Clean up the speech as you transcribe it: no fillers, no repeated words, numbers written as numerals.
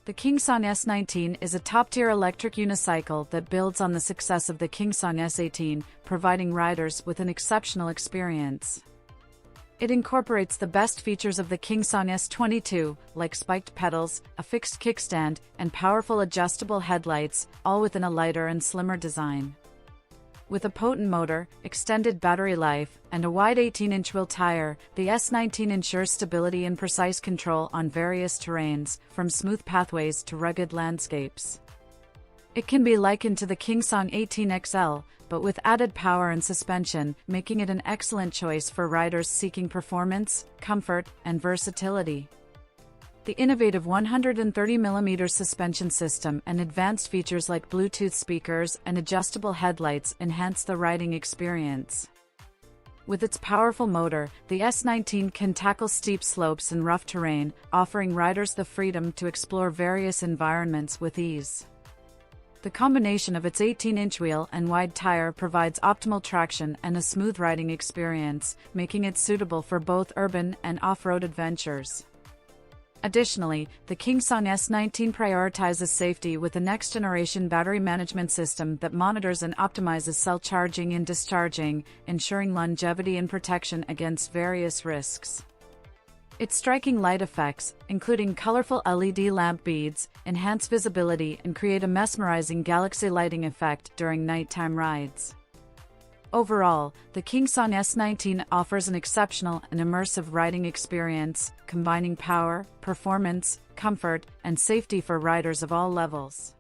The KingSong S19 is a top-tier electric unicycle that builds on the success of the KingSong S18, providing riders with an exceptional experience. It incorporates the best features of the KingSong S22, like spiked pedals, a fixed kickstand, and powerful adjustable headlights, all within a lighter and slimmer design. With a potent motor, extended battery life, and a wide 18-inch wheel tire, the S19 ensures stability and precise control on various terrains, from smooth pathways to rugged landscapes. It can be likened to the KingSong 18 XL, but with added power and suspension, making it an excellent choice for riders seeking performance, comfort, and versatility. The innovative 130mm suspension system and advanced features like Bluetooth speakers and adjustable headlights enhance the riding experience. With its powerful motor, the S19 can tackle steep slopes and rough terrain, offering riders the freedom to explore various environments with ease. The combination of its 18-inch wheel and wide tire provides optimal traction and a smooth riding experience, making it suitable for both urban and off-road adventures. Additionally, the KingSong S19 prioritizes safety with a next-generation battery management system that monitors and optimizes cell charging and discharging, ensuring longevity and protection against various risks. Its striking light effects, including colorful LED lamp beads, enhance visibility and create a mesmerizing galaxy lighting effect during nighttime rides. Overall, the KingSong S19 offers an exceptional and immersive riding experience, combining power, performance, comfort, and safety for riders of all levels.